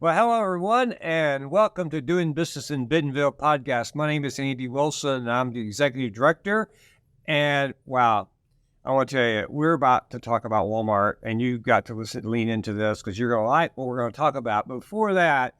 Well, hello, everyone, and welcome to Doing Business in Bentonville podcast. My name is Andy Wilson, and I'm the executive director. And wow, I want to tell you, we're about to talk about Walmart, and you've got to lean into this because you're going to like what we're going to talk about. But before that,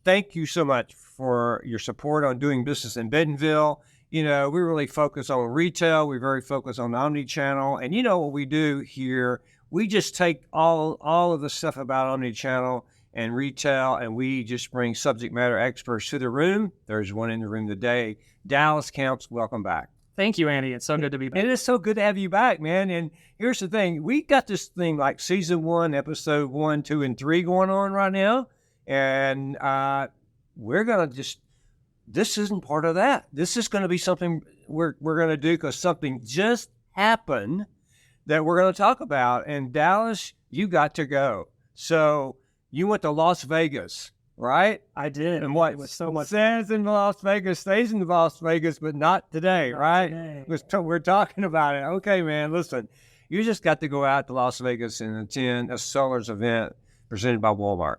thank you so much for your support on Doing Business in Bentonville. You know, we really focus on retail. We're very focused on omnichannel. And you know what we do here? We just take all of the stuff about omnichannel and retail, and we just bring subject matter experts to the room. There's one in the room today. Dallas Camps, welcome back. Thank you, Andy. It's so good to be back. It is so good to have you back, man. And here's the thing. We got this thing like season 1, episode 1, 2, and 3 going on right now. And we're going to this isn't part of that. This is going to be something we're going to do because something just happened that we're going to talk about. And Dallas, you got to go. So you went to Las Vegas, right? I did. And what it was so much says in Las Vegas stays in Las Vegas, but not today, right? Today. We're talking about it. Okay, man, listen. You just got to go out to Las Vegas and attend a sellers event presented by Walmart.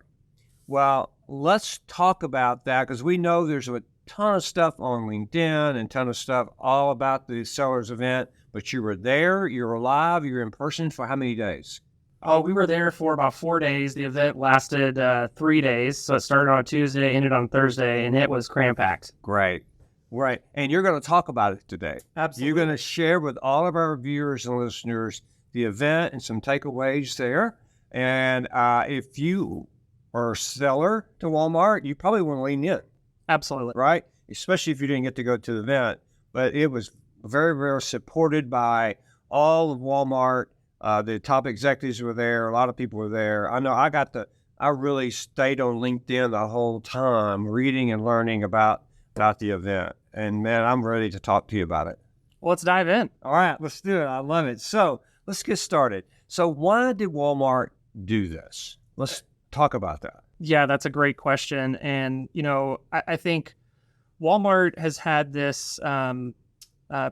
Well, let's talk about that because we know there's a ton of stuff on LinkedIn and a ton of stuff all about the sellers event, but you were there, you were live, you were in person for how many days? Oh, we were there for about 4 days. The event lasted 3 days. So it started on Tuesday, ended on Thursday, and it was cram-packed. Great. Right. And you're going to talk about it today. Absolutely. You're going to share with all of our viewers and listeners the event and some takeaways there. And if you are a seller to Walmart, you probably want to lean in. Absolutely. Right? Especially if you didn't get to go to the event. But it was very, very supported by all of Walmart. The top executives were there. A lot of people were there. I know I really stayed on LinkedIn the whole time reading and learning about the event. And man, I'm ready to talk to you about it. Well, let's dive in. All right, let's do it. I love it. So let's get started. So why did Walmart do this? Let's talk about that. Yeah, that's a great question. And, you know, I think Walmart has had this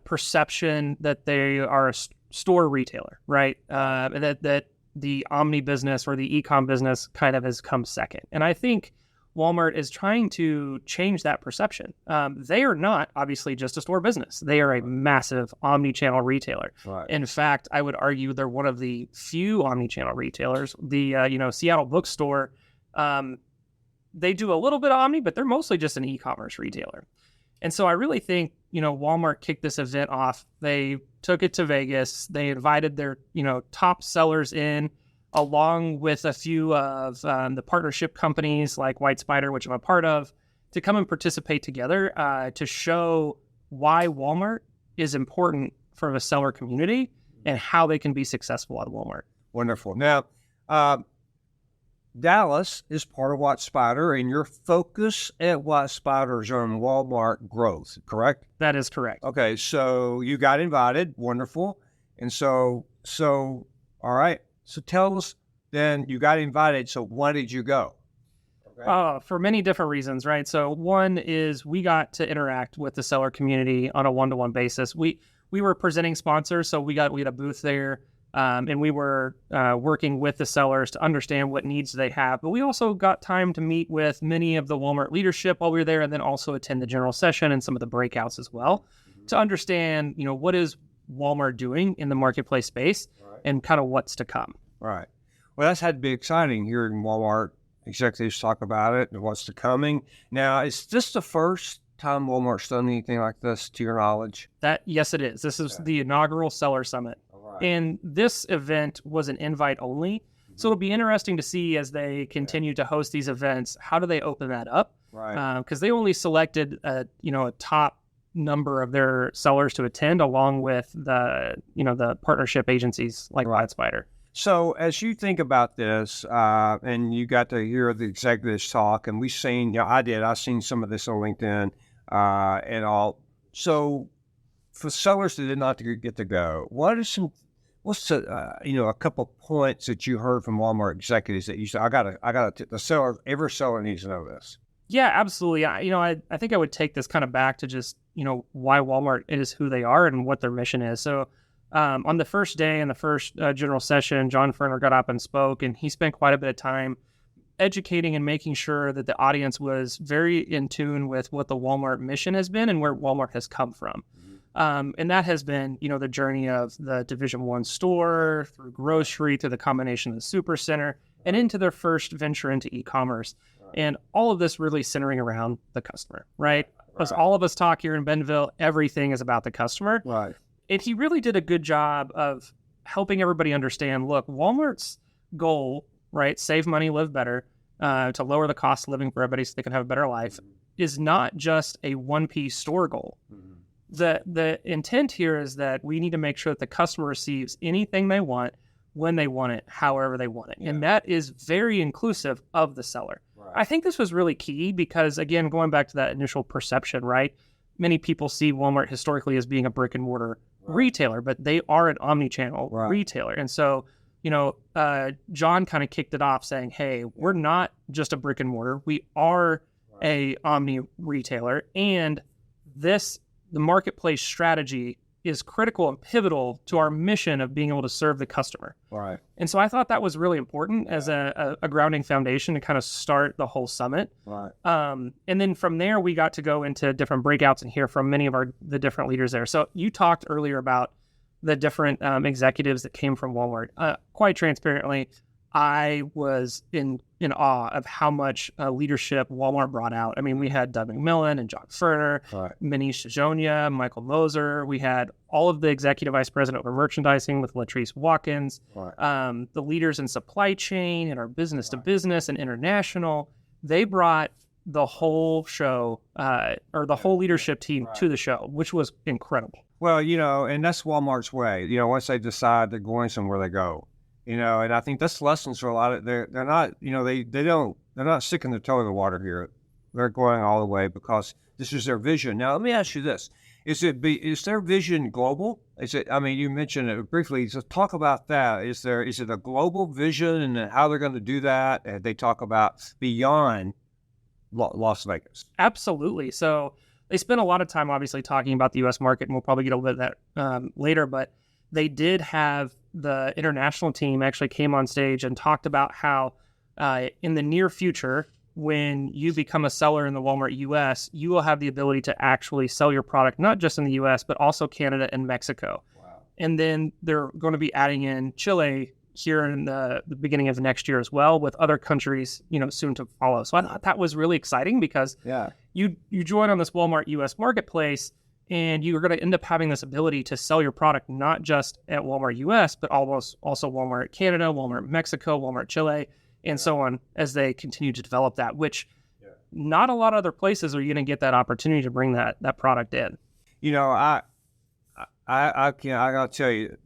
perception that they are a store retailer, right? That the omni business or the e-com business kind of has come second. And I think Walmart is trying to change that perception. They are not obviously just a store business. They are a massive omni-channel retailer. Right. In fact, I would argue they're one of the few omni-channel retailers. The Seattle bookstore, they do a little bit of omni, but they're mostly just an e-commerce retailer. And so I really think, Walmart kicked this event off. They took it to Vegas. They invited their, top sellers in, along with a few of the partnership companies like White Spider, which I'm a part of, to come and participate together to show why Walmart is important for the seller community and how they can be successful at Walmart. Wonderful. Now, Dallas is part of White Spider, and your focus at White Spider is on Walmart growth, correct? That is correct. Okay, so you got invited. Wonderful. And so all right. So tell us then, you got invited, so why did you go? Okay. For many different reasons, right? So one is we got to interact with the seller community on a one-to-one basis. We were presenting sponsors, so we had a booth there. And we were working with the sellers to understand what needs they have. But we also got time to meet with many of the Walmart leadership while we were there, and then also attend the general session and some of the breakouts as well, to understand, what is Walmart doing in the marketplace space, right, and kind of what's to come. Right. Well, that's had to be exciting hearing Walmart executives talk about it and what's to coming. Now, is this the first time Walmart's done anything like this, to your knowledge? Yes, it is. This is the inaugural Seller Summit. And this event was an invite only. So it'll be interesting to see as they continue to host these events, how do they open that up? Right. Because they only selected a top number of their sellers to attend, along with the partnership agencies like White Spider. So as you think about this, and you got to hear the executives talk, and we've seen, I've seen some of this on LinkedIn and all. So for sellers that did not get to go, what's a couple points that you heard from Walmart executives that you said, every seller needs to know this? Yeah, absolutely. I think I would take this kind of back to just, why Walmart is who they are and what their mission is. So on the first day in the first general session, John Furner got up and spoke, and he spent quite a bit of time educating and making sure that the audience was very in tune with what the Walmart mission has been and where Walmart has come from. And that has been, the journey of the Division 1 store through grocery, through the combination of the super center, and into their first venture into e-commerce. And all of this really centering around the customer, right? As all of us talk here in Bentonville, everything is about the customer. Right. And he really did a good job of helping everybody understand, look, Walmart's goal, right, save money, live better, to lower the cost of living for everybody so they can have a better life, is not just a one-piece store goal. The intent here is that we need to make sure that the customer receives anything they want, when they want it, however they want it. And that is very inclusive of the seller. Right. I think this was really key because, again, going back to that initial perception, right? Many people see Walmart historically as being a brick-and-mortar retailer, but they are an omnichannel retailer. And so, John kind of kicked it off saying, hey, we're not just a brick-and-mortar. We are a omni retailer. And the marketplace strategy is critical and pivotal to our mission of being able to serve the customer. Right. And so I thought that was really important as a grounding foundation to kind of start the whole summit. Right. And then from there, we got to go into different breakouts and hear from many of the different leaders there. So you talked earlier about the different executives that came from Walmart. Quite transparently, I was in awe of how much leadership Walmart brought out. I mean, we had Doug McMillan and John Furner, Manish Jajonia, Michael Moser. We had all of the executive vice president over merchandising with Latrice Watkins, the leaders in supply chain and our business to business and international. They brought the whole show or the whole leadership team to the show, which was incredible. Well, and that's Walmart's way. Once they decide they're going somewhere, they go. And I think that's lessons for a lot of they're not, they're not sticking their toe in the water here. They're going all the way because this is their vision. Now, let me ask you this. Is their vision global? You mentioned it briefly. So talk about that. Is it a global vision and how they're going to do that? And they talk about beyond Las Vegas. Absolutely. So they spent a lot of time obviously talking about the U.S. market, and we'll probably get a little bit of that later, but they did have the international team actually came on stage and talked about how in the near future, when you become a seller in the Walmart US, you will have the ability to actually sell your product, not just in the US, but also Canada and Mexico. Wow. And then they're going to be adding in Chile here in the beginning of next year as well, with other countries, soon to follow. So I thought that was really exciting because you join on this Walmart US marketplace, and you're going to end up having this ability to sell your product not just at Walmart US, but also Walmart Canada, Walmart Mexico, Walmart Chile, and so on as they continue to develop that, which not a lot of other places are you going to get that opportunity to bring that product in. I got to tell you,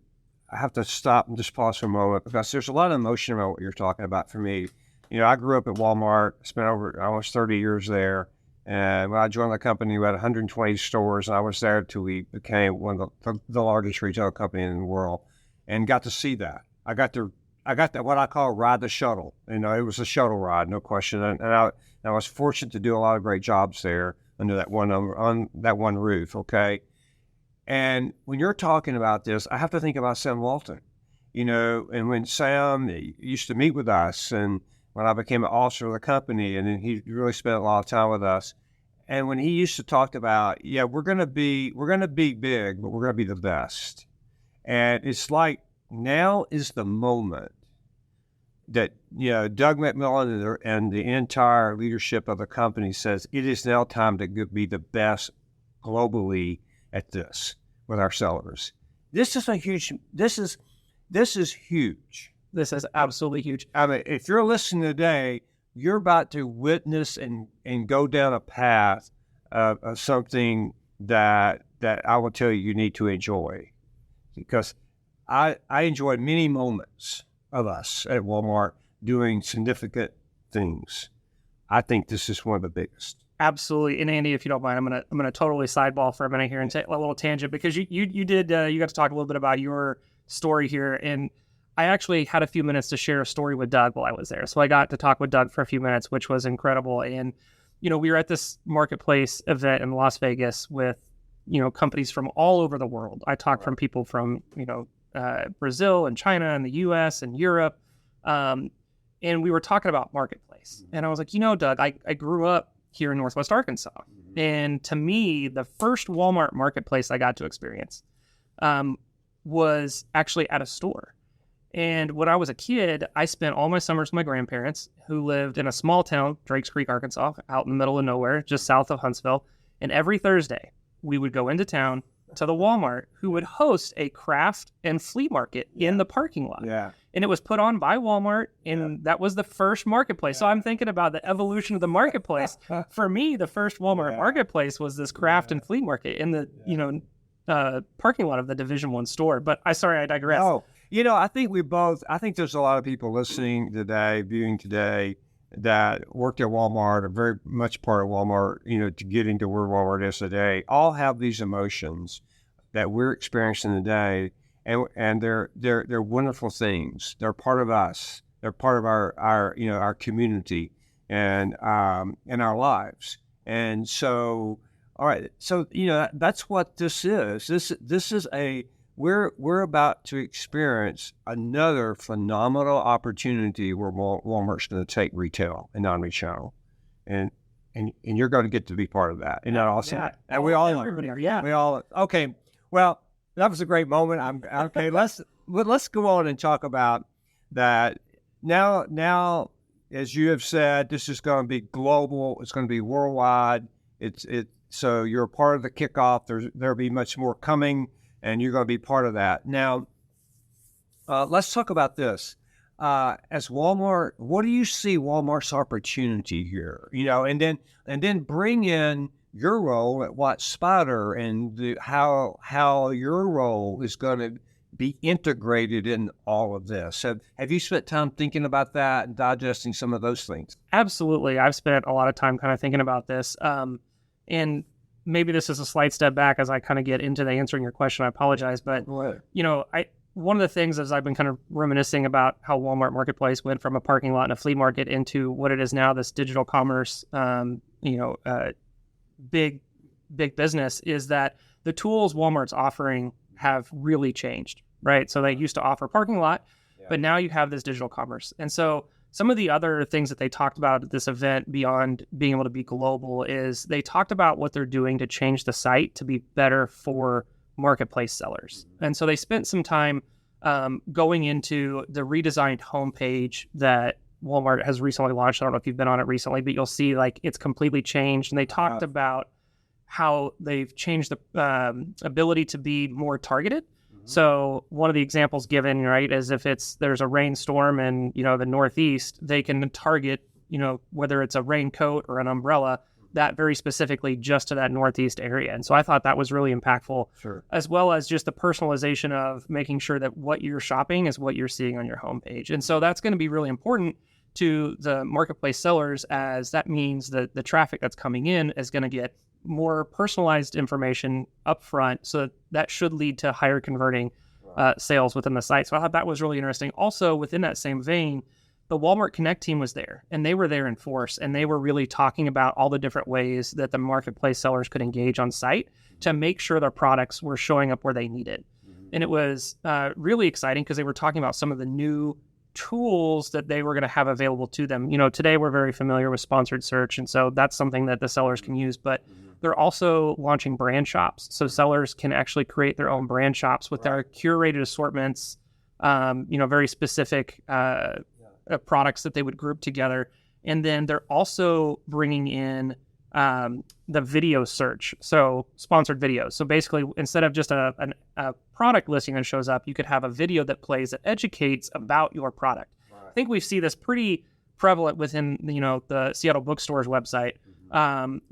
I have to stop and just pause for a moment because there's a lot of emotion about what you're talking about for me. I grew up at Walmart, spent over almost 30 years there. And when I joined the company, we had 120 stores, and I was there until we became one of the largest retail company in the world, and got to see that. I got to what I call ride the shuttle. It was a shuttle ride, no question. And I was fortunate to do a lot of great jobs there under that on that one roof. Okay, and when you're talking about this, I have to think about Sam Walton. And when Sam used to meet with us, and when I became an officer of the company, and then he really spent a lot of time with us. And when he used to talk about, we're going to be big, but we're going to be the best. And it's like now is the moment that, Doug McMillan and the entire leadership of the company says it is now time to be the best globally at this with our sellers. This is huge. This is huge. This is absolutely huge. If you're listening today, you're about to witness and go down a path of something that I will tell you need to enjoy. Because I enjoyed many moments of us at Walmart doing significant things. I think this is one of the biggest. Absolutely. And Andy, if you don't mind, I'm gonna totally sideball for a minute here and take a little tangent because you got to talk a little bit about your story here, and I actually had a few minutes to share a story with Doug while I was there. So I got to talk with Doug for a few minutes, which was incredible. And, we were at this marketplace event in Las Vegas with, companies from all over the world. I talked from people from, Brazil and China and the US and Europe. And we were talking about marketplace. marketplace. And I was like, Doug, I grew up here in Northwest Arkansas. And to me, the first Walmart marketplace I got to experience was actually at a store. And when I was a kid, I spent all my summers with my grandparents, who lived in a small town, Drakes Creek, Arkansas, out in the middle of nowhere, just south of Huntsville. And every Thursday, we would go into town to the Walmart, who would host a craft and flea market in the parking lot. Yeah. And it was put on by Walmart, and that was the first marketplace. So I'm thinking about the evolution of the marketplace. For me, the first Walmart marketplace was this craft and flea market in the parking lot of the Division I store. But I digress. Oh, I think there's a lot of people listening today, viewing today, that worked at Walmart, are very much part of Walmart, to getting to where Walmart is today, all have these emotions that we're experiencing today. And they're wonderful things. They're part of us. They're part of our community and our lives. And so, all right. So that's what this is. This is we're about to experience another phenomenal opportunity where Walmart's going to take retail and omnichannel, and you're going to get to be part of that. Isn't that awesome? Yeah. And we all everybody are. Yeah. We all okay. Well, that was a great moment. I'm okay. Let's go on and talk about that. Now, as you have said, this is going to be global. It's going to be worldwide. So you're a part of the kickoff. There'll be much more coming, and you're going to be part of that. Now, let's talk about this. As Walmart, what do you see Walmart's opportunity here? And then bring in your role at Watt Spider and how your role is going to be integrated in all of this. Have you spent time thinking about that and digesting some of those things? Absolutely. I've spent a lot of time kind of thinking about this. And maybe this is a slight step back as I kind of get into the answering your question. I apologize. But, one of the things as I've been kind of reminiscing about how Walmart Marketplace went from a parking lot and a flea market into what it is now, this digital commerce, big business, is that the tools Walmart's offering have really changed, right? So they used to offer parking lot, but now you have this digital commerce. And so some of the other things that they talked about at this event beyond being able to be global is they talked about what they're doing to change the site to be better for marketplace sellers. And so they spent some time going into the redesigned homepage that Walmart has recently launched. I don't know if you've been on it recently, but you'll see it's completely changed. And they talked about how they've changed the ability to be more targeted. So one of the examples given, right, is if there's a rainstorm in, the Northeast, they can target, whether it's a raincoat or an umbrella, that very specifically just to that Northeast area. And so I thought that was really impactful, as well as just the personalization of making sure that what you're shopping is what you're seeing on your homepage. And so that's going to be really important to the marketplace sellers, as that means that the traffic that's coming in is going to get more personalized information up front. So that should lead to higher converting sales within the site. So I thought that was really interesting. Also, within that same vein, the Walmart Connect team was there, and they were there in force, and they were really talking about all the different ways that the marketplace sellers could engage on site to make sure their products were showing up where they needed. And it was really exciting because they were talking about some of the new tools that they were going to have available to them. Today we're very familiar with sponsored search, and so that's something that the sellers can use, but they're also launching brand shops. So sellers can actually create their own brand shops with their curated assortments, very specific products that they would group together. And then they're also bringing in the video search, so sponsored videos. So basically, instead of just a product listing that shows up, you could have a video that plays that educates about your product. I think we see this pretty prevalent within the Seattle Bookstore's website,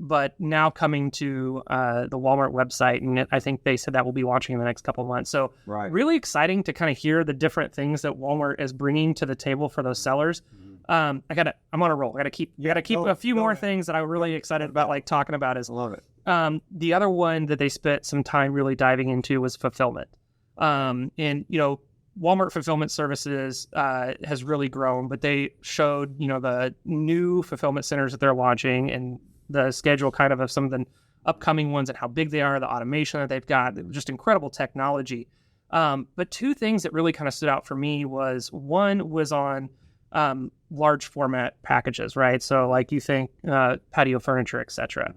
but now coming to the Walmart website, and I think they said that will be launching in the next couple of months. So really exciting to kind of hear the different things that Walmart is bringing to the table for those sellers. I'm on a roll. I got to keep a few more things that I'm really excited about, talking about is love it. The other one that they spent some time really diving into was fulfillment. Walmart Fulfillment Services has really grown, but they showed, the new fulfillment centers that they're launching and the schedule kind of some of the upcoming ones and how big they are, the automation that they've got, just incredible technology. But two things that really kind of stood out for me was, one was on large format packages, right? So like you think patio furniture, etc.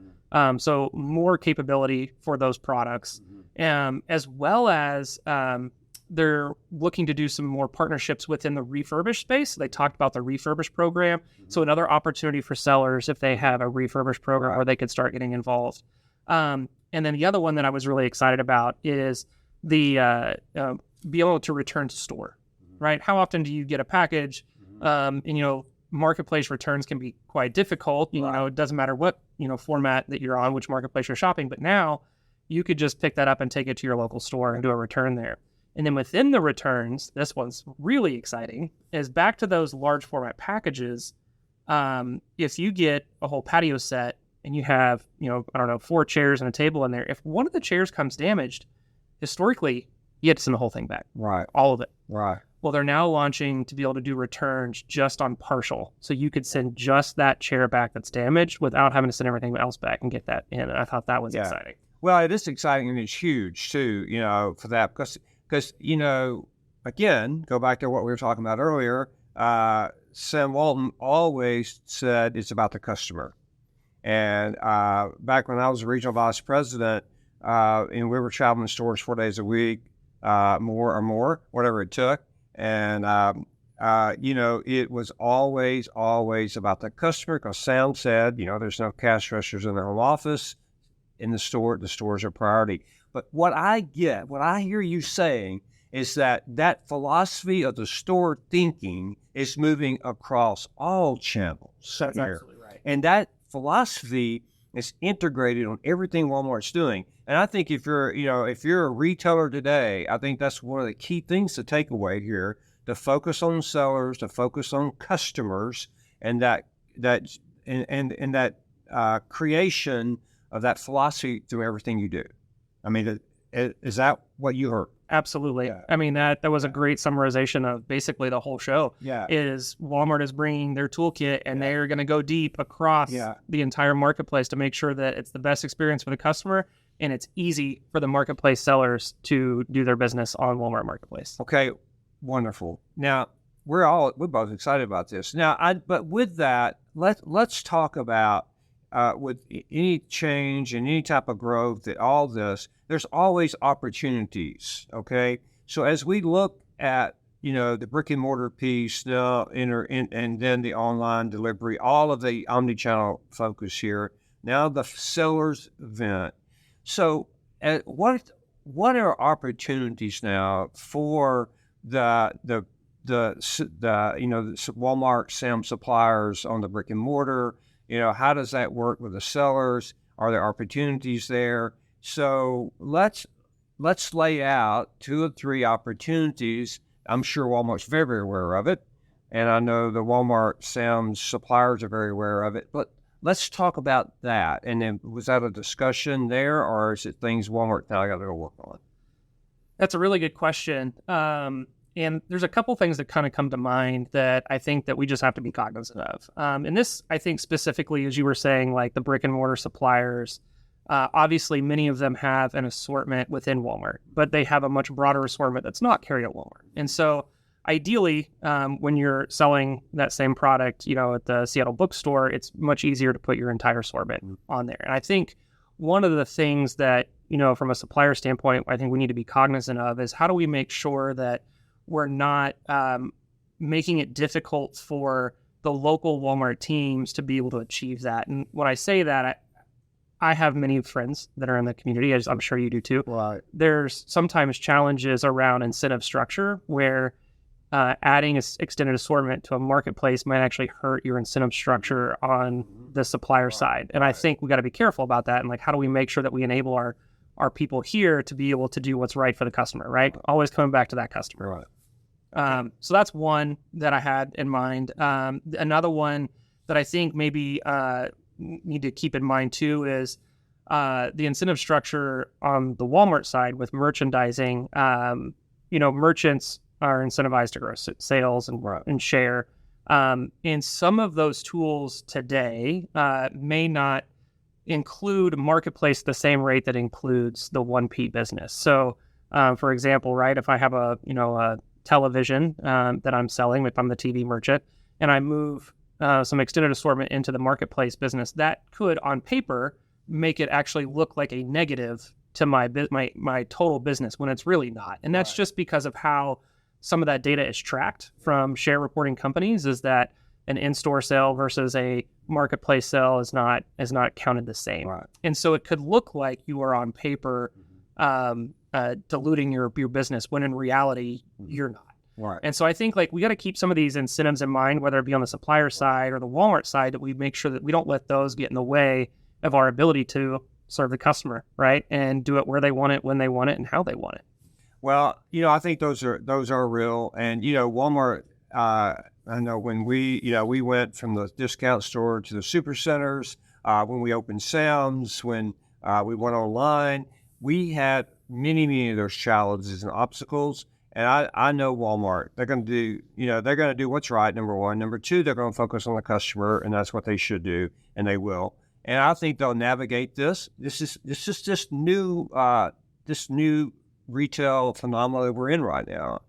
So more capability for those products, as well as they're looking to do some more partnerships within the refurbished space. They talked about the refurbished program. So another opportunity for sellers if they have a refurbished program where they could start getting involved. And then the other one that I was really excited about is the be able to return to store, right? How often do you get a package? And, marketplace returns can be quite difficult. It doesn't matter what, format that you're on, which marketplace you're shopping. But now you could just pick that up and take it to your local store and do a return there. And then within the returns, this one's really exciting, is back to those large format packages. If you get a whole patio set and you have, 4 chairs and a table in there, if one of the chairs comes damaged, historically, you had to send the whole thing back. Right. All of it. Right. Well, they're now launching to be able to do returns just on partial. So you could send just that chair back that's damaged without having to send everything else back and get that in. And I thought that was exciting. Well, it is exciting and it's huge too, for that because, again, go back to what we were talking about earlier. Sam Walton always said it's about the customer. And back when I was a regional vice president, and we were traveling stores 4 days a week, more, whatever it took. And, it was always about the customer because Sam said, there's no cash registers in the home office. In the stores are priority. But what I hear you saying is that philosophy of the store thinking is moving across all channels. That's absolutely right. And that philosophy is integrated on everything Walmart's doing. And I think if you're a retailer today, I think that's one of the key things to take away here, to focus on sellers, to focus on customers, and that creation of that philosophy through everything you do. I mean, is that what you heard? Absolutely. Yeah. I mean, that was a great summarization of basically the whole show. Yeah. Is Walmart is bringing their toolkit and they're going to go deep across the entire marketplace to make sure that it's the best experience for the customer and it's easy for the marketplace sellers to do their business on Walmart Marketplace. Okay, wonderful. Now, we're both excited about this. Now, but with that, let's talk about with any change and any type of growth, that all this, there's always opportunities, okay? So as we look at, the brick and mortar piece now, and then the online delivery, all of the omnichannel focus here, now the seller's event. So what are opportunities now for the Walmart Sam suppliers on the brick and mortar? How does that work with the sellers? Are there opportunities there? So let's lay out 2 or 3 opportunities. I'm sure Walmart's very, very aware of it. And I know the Walmart Sam's suppliers are very aware of it. But let's talk about that. And then was that a discussion there, or is it things Walmart now got to go work on? That's a really good question. And there's a couple things that kind of come to mind that I think that we just have to be cognizant of. And this, I think specifically, as you were saying, like the brick and mortar suppliers, obviously many of them have an assortment within Walmart, but they have a much broader assortment that's not carried at Walmart. And so ideally, when you're selling that same product, at the Seattle bookstore, it's much easier to put your entire assortment on there. And I think one of the things that, from a supplier standpoint, I think we need to be cognizant of is how do we make sure that we're not making it difficult for the local Walmart teams to be able to achieve that. And when I say that, I have many friends that are in the community, as I'm sure you do too. Right. There's sometimes challenges around incentive structure where adding an extended assortment to a marketplace might actually hurt your incentive structure on the supplier side. And I think we got to be careful about that. And like, how do we make sure that we enable our people here to be able to do what's right for the customer, right? Always coming back to that customer. Right. So that's one that I had in mind. Another one that I think maybe need to keep in mind too is the incentive structure on the Walmart side with merchandising. Merchants are incentivized to grow sales and share. And some of those tools today may not include marketplace the same rate that includes the 1P business. So, for example, right, if I have a television that I'm selling, if I'm the TV merchant, and I move some extended assortment into the marketplace business, that could, on paper, make it actually look like a negative to my total business when it's really not. And that's just because of how some of that data is tracked from share reporting companies, is that an in-store sale versus a marketplace sale is not counted the same. Right. And so it could look like you are on paper diluting your business when in reality you're not. Right. And so I think like we got to keep some of these incentives in mind, whether it be on the supplier side or the Walmart side, that we make sure that we don't let those get in the way of our ability to serve the customer, right? And do it where they want it, when they want it, and how they want it. Well, I think those are real. And, Walmart, I know when we went from the discount store to the super centers, when we opened Sam's, when we went online, we had many of those challenges and obstacles. And I know Walmart, they're going to do what's right, number one. Number two, they're going to focus on the customer, and that's what they should do, and they will. And I think they'll navigate this. This is this new retail phenomenon that we're in right now.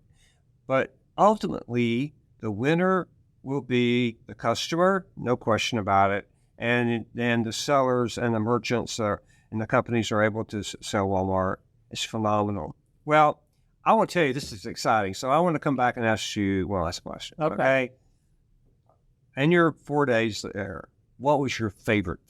But ultimately, the winner will be the customer, no question about it. And the sellers and the merchants and the companies are able to sell Walmart. It's phenomenal. Well, I want to tell you, this is exciting. So I want to come back and ask you one last question. Okay. In your 4 days there, what was your favorite thing?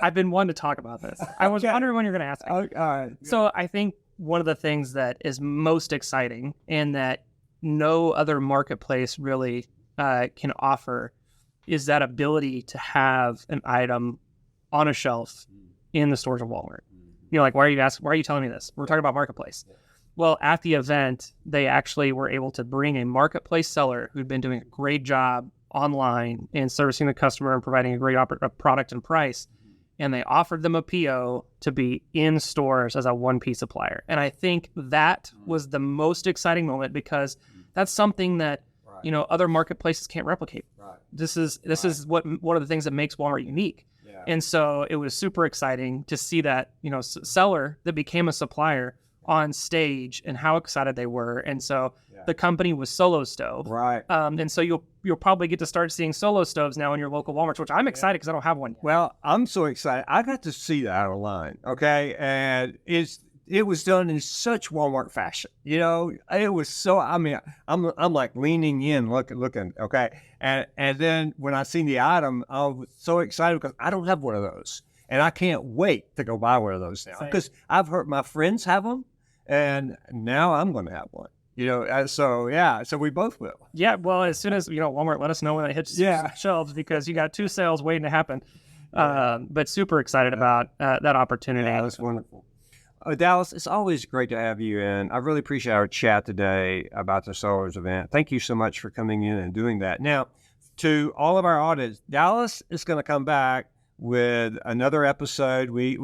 I've been wanting to talk about this. I was wondering when you're going to ask me. Okay, all right. So I think one of the things that is most exciting and that no other marketplace really can offer is that ability to have an item on a shelf in the stores of Walmart. You're like, why are you telling me this? We're talking about marketplace. Well, at the event, they actually were able to bring a marketplace seller who'd been doing a great job online and servicing the customer and providing a great product and price. And they offered them a PO to be in stores as a 1P supplier. And I think that was the most exciting moment, because that's something that, other marketplaces can't replicate. Right. This is one of the things that makes Walmart unique. Yeah. And so it was super exciting to see that, seller that became a supplier on stage and how excited they were. And so the company was Solo Stove. Right. And so you'll probably get to start seeing Solo Stoves now in your local Walmarts, which I'm excited because I don't have one yet. Well, I'm so excited. I got to see that online. Okay. And it was done in such Walmart fashion. It was so, I'm like leaning in, looking. Okay. And then when I seen the item, I was so excited because I don't have one of those. And I can't wait to go buy one of those now, because I've heard my friends have them, and now I'm going to have one. So we both will. Yeah, well, as soon as Walmart, let us know when it hits shelves, because you got 2 sales waiting to happen. But super excited about that opportunity. Yeah, that's wonderful. Dallas, it's always great to have you in. I really appreciate our chat today about the Sellers event. Thank you so much for coming in and doing that. Now, to all of our audience, Dallas is going to come back with another episode. We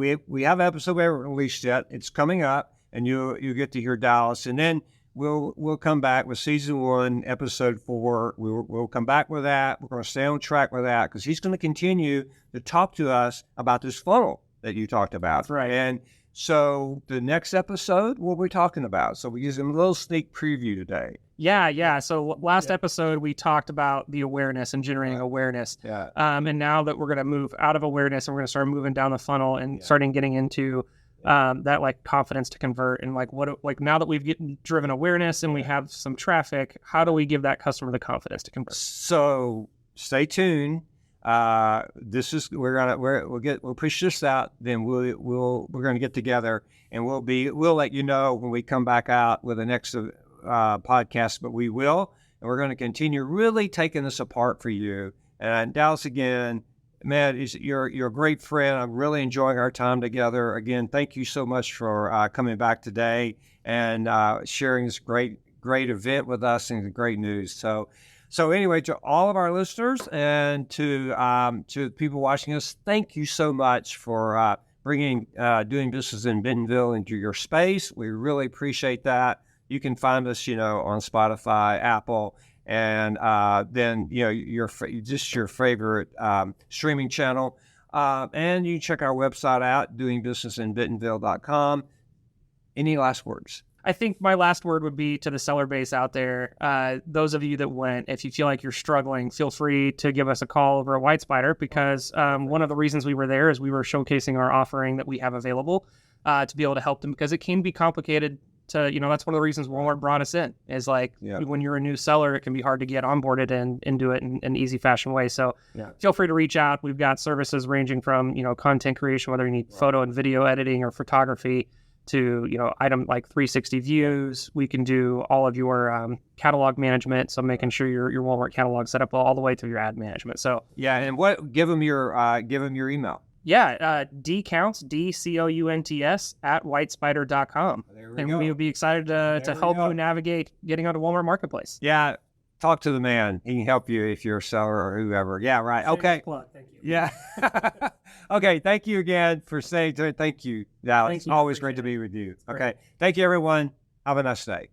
have an episode we haven't released yet. It's coming up, and you get to hear Dallas, and then we'll come back with season 1, episode 4. We'll come back with that. We're going to stay on track with that, because he's going to continue to talk to us about this funnel that you talked about. That's right. And so the next episode, what we're talking about. So we use a little sneak preview today. Yeah. So last episode, we talked about the awareness and generating awareness. Yeah. And now that we're going to move out of awareness and we're going to start moving down the funnel and starting getting into that like confidence to convert, and like now that we've driven awearness and we have some traffic, how do we give that customer the confidence to convert? So stay tuned. We'll push this out. Then we're going to get together, and we'll let you know when we come back out with the next podcast. But we will, and we're going to continue really taking this apart for you. And Dallas, again, man, you're a great friend. I'm really enjoying our time together. Again, thank you so much for coming back today and sharing this great event with us and the great news. So anyway, to all of our listeners and to the people watching us, thank you so much for bringing doing business in Bentonville into your space. We really appreciate that. You can find us, on Spotify, Apple, and then your favorite streaming channel. And you can check our website out, doingbusinessinbentonville.com. Any last words? I think my last word would be to the seller base out there. Those of you that went, if you feel like you're struggling, feel free to give us a call over at White Spider, because one of the reasons we were there is we were showcasing our offering that we have available to be able to help them, because it can be complicated to, that's one of the reasons Walmart brought us in, is like when you're a new seller, it can be hard to get onboarded and do it in an easy fashion way. So feel free to reach out. We've got services ranging from, content creation, whether you need photo and video editing or photography, to, item like 360 views. We can do all of your catalog management. So making sure your Walmart catalog set up all the way through your ad management. So and give them your email. DCounts, DCOUNTS at whitespider.com. And we would be excited to help you navigate getting onto Walmart Marketplace. Yeah. Talk to the man. He can help you if you're a seller or whoever. Yeah, right. Okay. Thank you. Yeah. Okay. Thank you again for saying to it. Thank you, Alex. Thank you. Always great to be with you. Okay. Thank you, everyone. Have a nice day.